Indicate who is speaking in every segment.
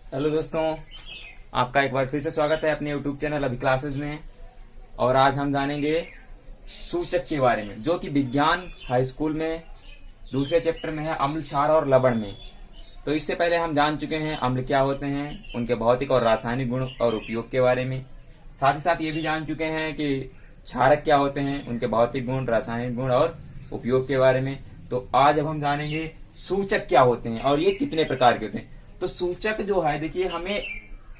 Speaker 1: Hello दोस्तों, आपका एक बार फिर से स्वागत है अपने यूट्यूब चैनल अभी क्लासेस में। और आज हम जानेंगे सूचक के बारे में, जो कि विज्ञान हाई स्कूल में दूसरे चैप्टर में है, अम्ल, क्षार और लवण में। तो इससे पहले हम जान चुके हैं अम्ल क्या होते हैं, उनके भौतिक और रासायनिक गुण और उपयोग के बारे में। साथ ही साथ ये भी जान चुके हैं कि क्षारक क्या होते हैं, उनके भौतिक गुण, रासायनिक गुण और उपयोग के बारे में। तो आज अब हम जानेंगे सूचक क्या होते हैं और ये कितने प्रकार के होते हैं। तो सूचक जो है, देखिए, हमें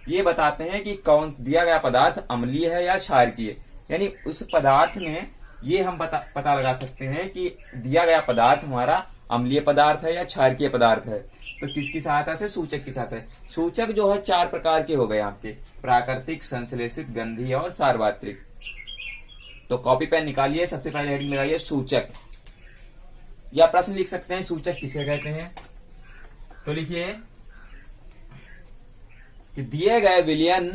Speaker 1: ये बताते हैं कि कौन दिया गया पदार्थ अम्लीय है या क्षारकीय। यानी उस पदार्थ में ये हम पता लगा सकते हैं कि दिया गया पदार्थ हमारा अम्लीय पदार्थ है या क्षारकीय पदार्थ है। तो किसकी सहायता से? सूचक की सहायता से। सूचक जो है चार प्रकार के हो गए आपके: प्राकृतिक, संश्लेषित, गंधीय और सार्वत्रिक। तो कॉपी पेन निकालिए, सबसे पहले हेडिंग लगाइए सूचक, या प्रश्न लिख सकते हैं सूचक किसे कहते हैं। तो लिखिए कि दिए गए विलयन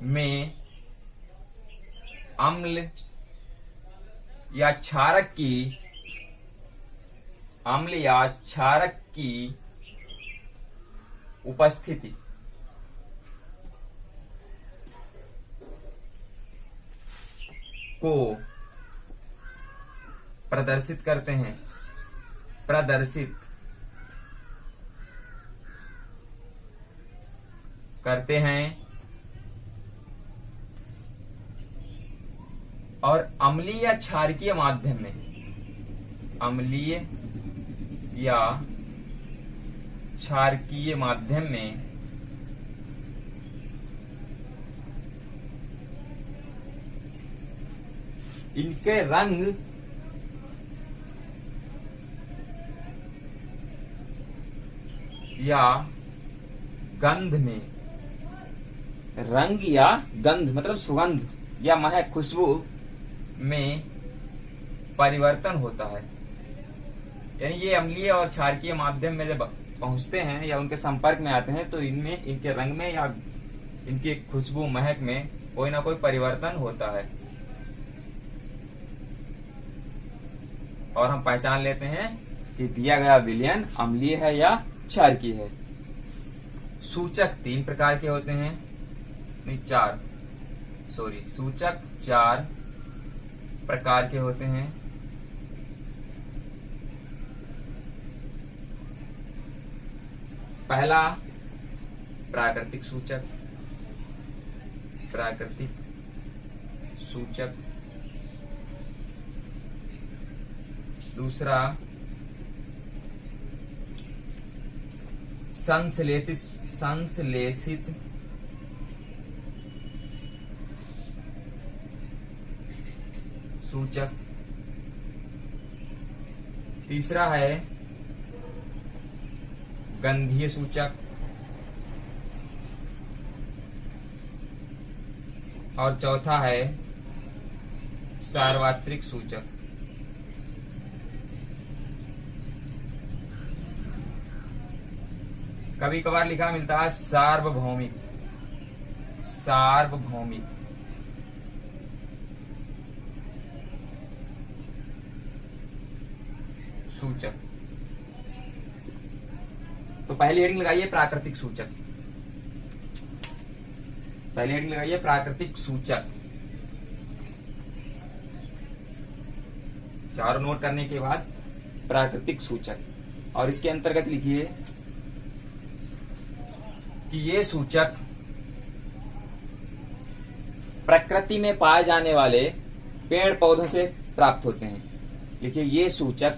Speaker 1: में अम्ल या क्षारक की उपस्थिति को प्रदर्शित करते हैं और अम्लीय या क्षारकीय माध्यम में इनके रंग या गंध मतलब सुगंध या महक, खुशबू में परिवर्तन होता है। यानी ये अम्लीय और क्षारकीय माध्यम में जब पहुंचते हैं या उनके संपर्क में आते हैं तो इनमें, इनके रंग में या इनकी खुशबू, महक में कोई ना कोई परिवर्तन होता है। और हम पहचान लेते हैं कि दिया गया विलयन अम्लीय है या क्षारकीय है। सूचक तीन प्रकार के होते हैं, नहीं सूचक चार प्रकार के होते हैं। पहला प्राकृतिक सूचक, दूसरा संश्लेषित सूचक, तीसरा है गंधीय सूचक और चौथा है सार्वत्रिक सूचक। कभी कभार लिखा मिलता है सार्वभौमिक सूचक। तो पहली हेडिंग लगाइए प्राकृतिक सूचक। चारों नोट करने के बाद प्राकृतिक सूचक, और इसके अंतर्गत लिखिए कि ये सूचक प्रकृति में पाए जाने वाले पेड़ पौधों से प्राप्त होते हैं। देखिए, ये सूचक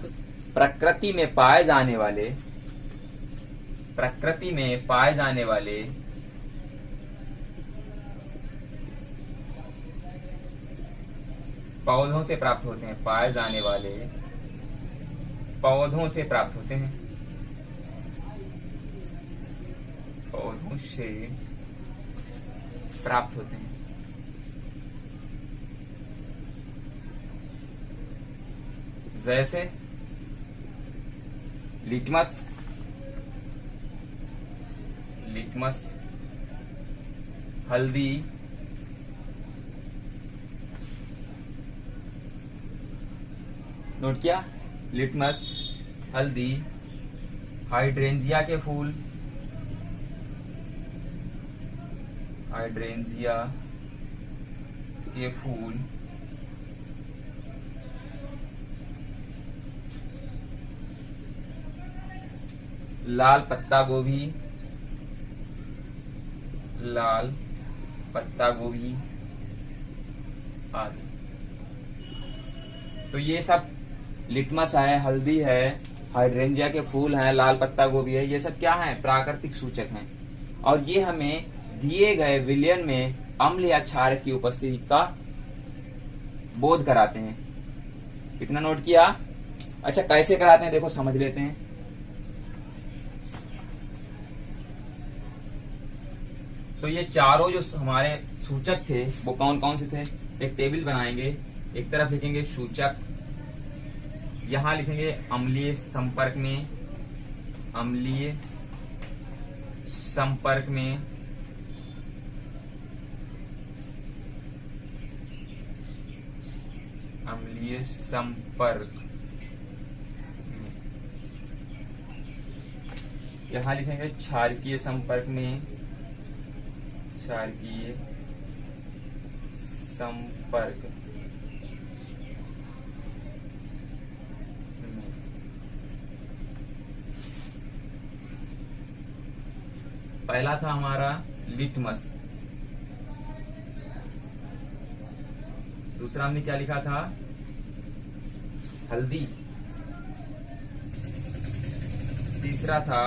Speaker 1: प्रकृति में पाए जाने वाले पौधों से प्राप्त होते हैं। पौधों से प्राप्त होते हैं। जैसे लिटमस, हल्दी, नोट किया? लिटमस, हल्दी, हाइड्रेंजिया के फूल, हाइड्रेंजिया के फूल, लाल पत्ता गोभी, लाल पत्ता गोभी आदि। तो ये सब लिटमस है, हल्दी है, हाइड्रेंजिया के फूल हैं, लाल पत्ता गोभी है, ये सब क्या है? प्राकृतिक सूचक हैं। और ये हमें दिए गए विलयन में अम्ल या क्षारक की उपस्थिति का बोध कराते हैं। कितना नोट किया? अच्छा, कैसे कराते हैं देखो, समझ लेते हैं। तो ये चारों जो हमारे सूचक थे वो कौन कौन से थे? एक टेबल बनाएंगे, एक तरफ लिखेंगे सूचक, यहां लिखेंगे अम्लीय संपर्क में, अम्लीय संपर्क में, अम्लीय संपर्क में, यहां लिखेंगे क्षारकीय संपर्क में, क्षारकीय संपर्क में। पहला था हमारा लिटमस, दूसरा हमने क्या लिखा था? हल्दी, तीसरा था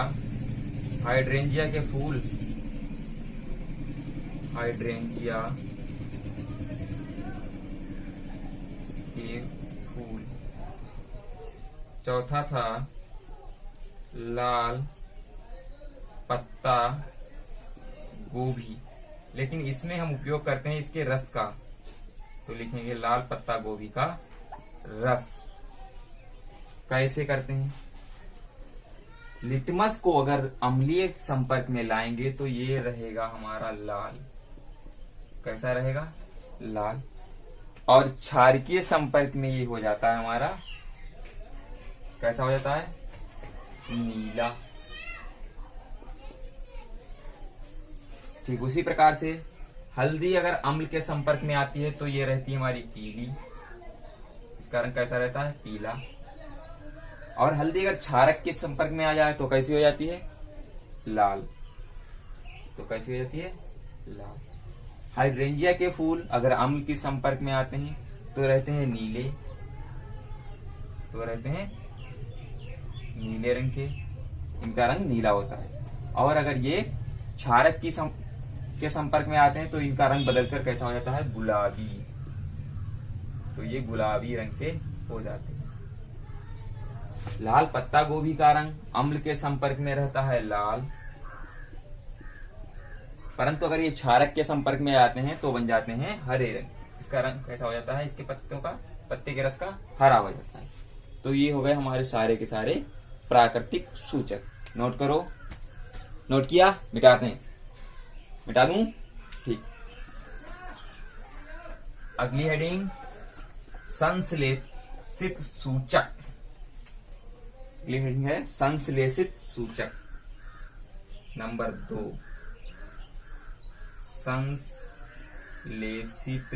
Speaker 1: हाइड्रेंजिया के फूल, हाइड्रेंजिया के फूल, चौथा था लाल पत्ता गोभी, लेकिन इसमें हम उपयोग करते हैं इसके रस का, तो लिखेंगे लाल पत्ता गोभी का रस। कैसे करते हैं? लिटमस को अगर अम्लीय संपर्क में लाएंगे तो ये रहेगा हमारा लाल। कैसा रहेगा? लाल। और क्षारकीय संपर्क में ये हो जाता है हमारा, कैसा हो जाता है? नीला। ठीक उसी प्रकार से हल्दी अगर अम्ल के संपर्क में आती है तो ये रहती है हमारी पीली, इसका रंग कैसा रहता है? पीला। और हल्दी अगर क्षारक के संपर्क में आ जाए तो कैसी हो जाती है? लाल। तो कैसी हो जाती है? लाल। हाइड्रेंजिया के फूल अगर अम्ल के संपर्क में आते हैं तो रहते हैं नीले, तो रहते हैं नीले रंग के, इनका रंग नीला होता है। और अगर ये क्षारक के संपर्क में आते हैं तो इनका रंग बदलकर कैसा हो जाता है? गुलाबी। तो ये गुलाबी रंग के हो जाते हैं। लाल पत्ता गोभी का रंग अम्ल के संपर्क में रहता है लाल, परंतु अगर ये क्षारक के संपर्क में आते हैं तो बन जाते हैं हरे रंग। इसका रंग कैसा हो जाता है? इसके पत्ते के रस का हरा हो जाता है। तो ये हो गए हमारे सारे के सारे प्राकृतिक सूचक। नोट करो। नोट किया? मिटाते हैं। मिटा दूं? ठीक। अगली हेडिंग संश्लेषित सूचक। अगली हेडिंग है संश्लेषित सूचक। नंबर 2, संश्लेषित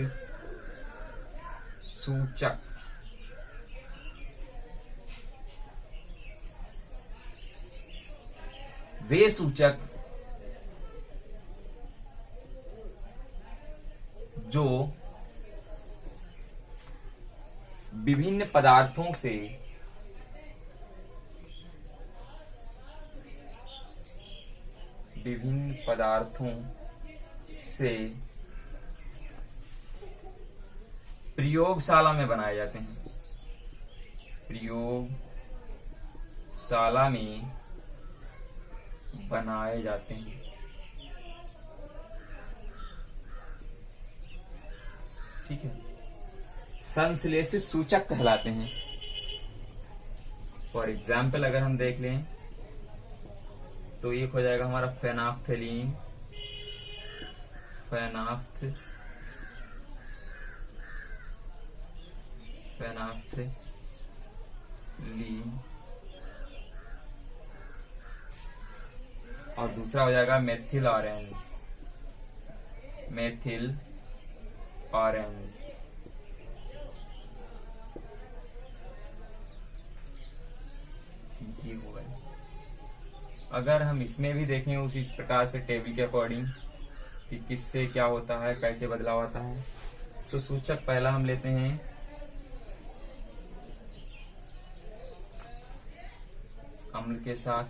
Speaker 1: सूचक। वे सूचक जो विभिन्न पदार्थों से प्रयोगशाला में बनाए जाते हैं। प्रयोगशाला में बनाए जाते हैं। ठीक है, संश्लेषित सूचक कहलाते हैं। फॉर एग्जाम्पल अगर हम देख लें तो एक हो जाएगा हमारा फेनाफ्थलीन, लीन, और दूसरा हो जाएगा मेथिल ऑरेंज, मेथिल ऑरेंज। ये हो गया। अगर हम इसमें भी देखें उसी प्रकार से टेबल के अकॉर्डिंग कि किससे क्या होता है, कैसे बदलाव आता है, तो सूचक पहला हम लेते हैं अम्ल के साथ,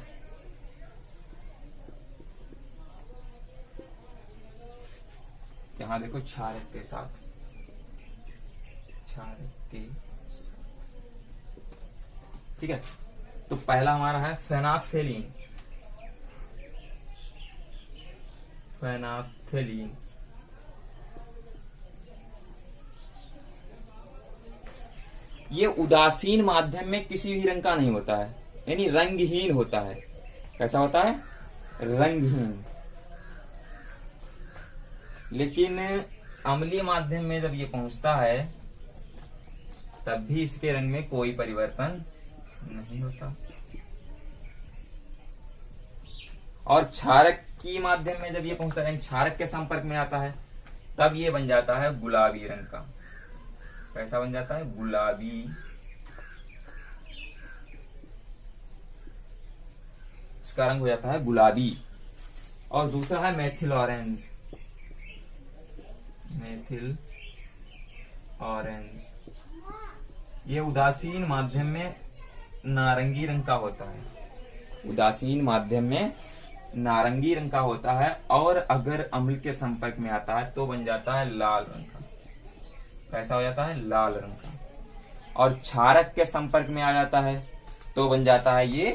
Speaker 1: यहां देखो क्षारक के साथ, क्षारक के, ठीक है। तो पहला हमारा है फेनाफ्थेलीन, फेनाफ्थेलीन। ये उदासीन माध्यम में किसी भी रंग का नहीं होता है, यानी रंगहीन होता है। कैसा होता है? रंगहीन। लेकिन अम्लीय माध्यम में जब ये पहुंचता है तब भी इसके रंग में कोई परिवर्तन नहीं होता। और क्षारक की माध्यम में जब ये पहुंचता है, क्षारक के संपर्क में आता है, तब ये बन जाता है गुलाबी रंग का। कैसा बन जाता है? गुलाबी। इसका रंग हो जाता है गुलाबी। और दूसरा है मेथिल ऑरेंज, मेथिल ऑरेंज। ये उदासीन माध्यम में नारंगी रंग का होता है, उदासीन माध्यम में नारंगी रंग का होता है, और अगर अम्ल के संपर्क में आता है तो बन जाता है लाल रंग का। कैसा हो जाता है? लाल रंग का। और क्षारक के संपर्क में आ जाता है तो बन जाता है ये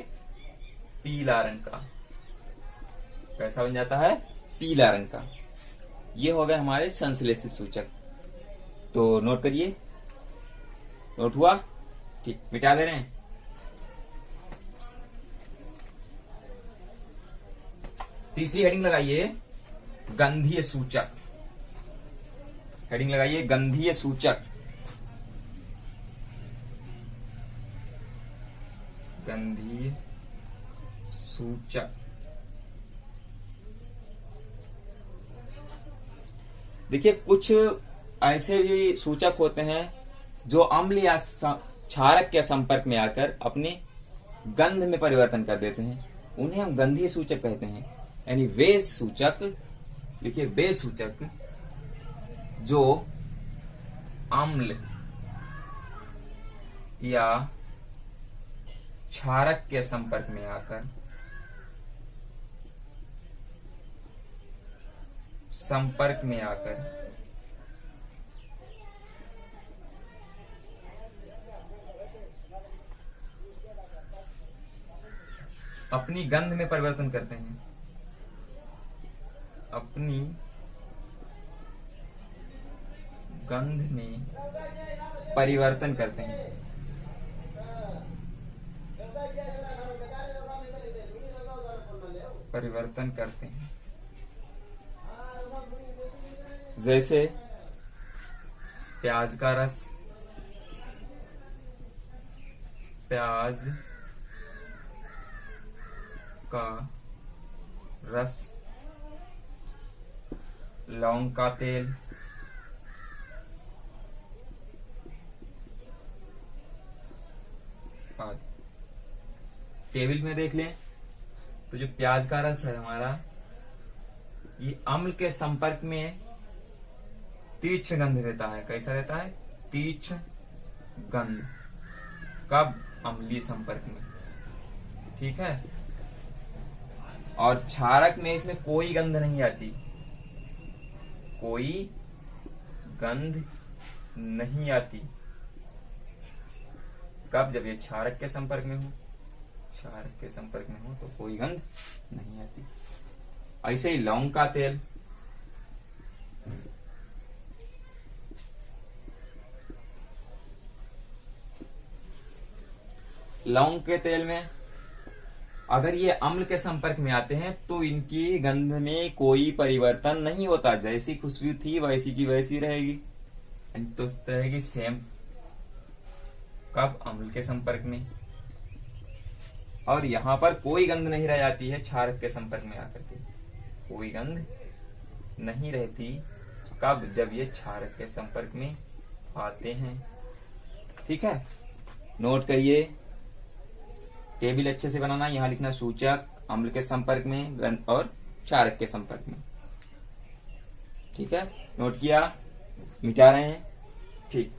Speaker 1: पीला रंग का। कैसा बन जाता है? पीला रंग का। ये हो गए हमारे संश्लेषित सूचक। तो नोट करिए, नोट हुआ? ठीक, मिटा दे रहे हैं। तीसरी हेडिंग लगाइए गंधीय सूचक। हेडिंग लगाइए गंधीय सूचक। गंधीय सूचक। देखिए, कुछ ऐसे भी सूचक होते हैं जो अम्ल या क्षारक के संपर्क में आकर अपनी गंध में परिवर्तन कर देते हैं, उन्हें हम गंधीय सूचक कहते हैं। यानी वे सूचक, देखिए वे सूचक जो अम्ल या क्षारक के संपर्क में आकर अपनी गंध में परिवर्तन करते हैं, अपनी गंध में परिवर्तन करते हैं। परिवर्तन करते हैं जैसे प्याज का रस, प्याज का रस, लौंग का तेल, आदि। टेबल में देख लें तो जो प्याज का रस है हमारा, ये अम्ल के संपर्क में तीक्ष्ण गंध देता है। कैसा रहता है? तीक्ष्ण गंध। कब? अम्लीय संपर्क में। ठीक है। और क्षारक में इसमें कोई गंध नहीं आती, कोई गंध नहीं आती। कब? जब ये क्षारक के संपर्क में हो। क्षारक के संपर्क में हो तो कोई गंध नहीं आती। ऐसे ही लौंग का तेल, लौंग के तेल में अगर ये अम्ल के संपर्क में आते हैं तो इनकी गंध में कोई परिवर्तन नहीं होता, जैसी खुशबू थी वैसी की वैसी रहेगी, तो रहेगी सेम। कब? अम्ल के संपर्क में। और यहाँ पर कोई गंध नहीं रह जाती है क्षारक के संपर्क में आकर के। कोई गंध नहीं रहती कब? जब ये क्षारक के संपर्क में आते हैं। ठीक है, नोट करिए। टेबल अच्छे से बनाना। यहाँ लिखना सूचक अम्ल के संपर्क में, गंध और क्षारक के संपर्क में। ठीक है, नोट किया? मिटा रहे हैं? ठीक।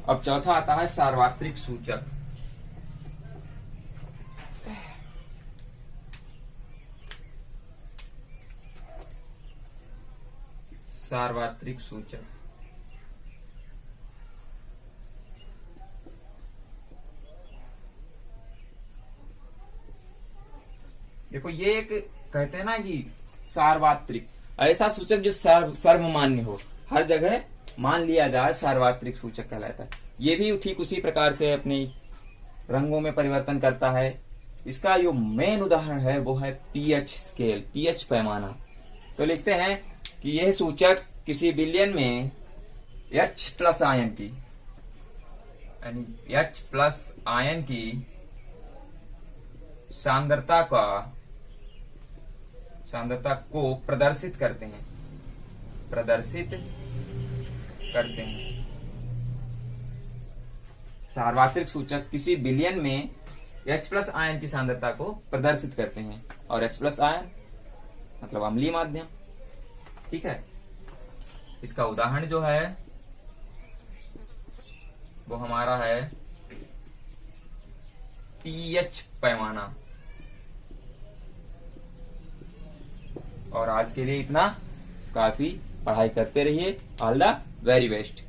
Speaker 1: अब चौथा आता है सार्वत्रिक सूचक। सार्वत्रिक सूचक देखो, ये एक कहते हैं ना कि सार्वत्रिक, ऐसा सूचक जो सर्वमान्य हो, हर जगह मान लिया जाए, सार्वत्रिक सूचक कहलाता है। ये भी ठीक उसी प्रकार से अपनी रंगों में परिवर्तन करता है। इसका जो मेन उदाहरण है वो है पीएच स्केल, पीएच पैमाना। तो लिखते हैं कि यह सूचक किसी विलयन में H+ आयन की, यानी H+ आयन की सांद्रता को प्रदर्शित करते हैं। सार्वत्रिक सूचक किसी विलयन में H+ आयन की सांद्रता को प्रदर्शित करते हैं, और H+ आयन मतलब अम्लीय माध्यम। ठीक है, इसका उदाहरण जो है वो हमारा है पीएच पैमाना। और आज के लिए इतना काफी। पढ़ाई करते रहिए। All the very best.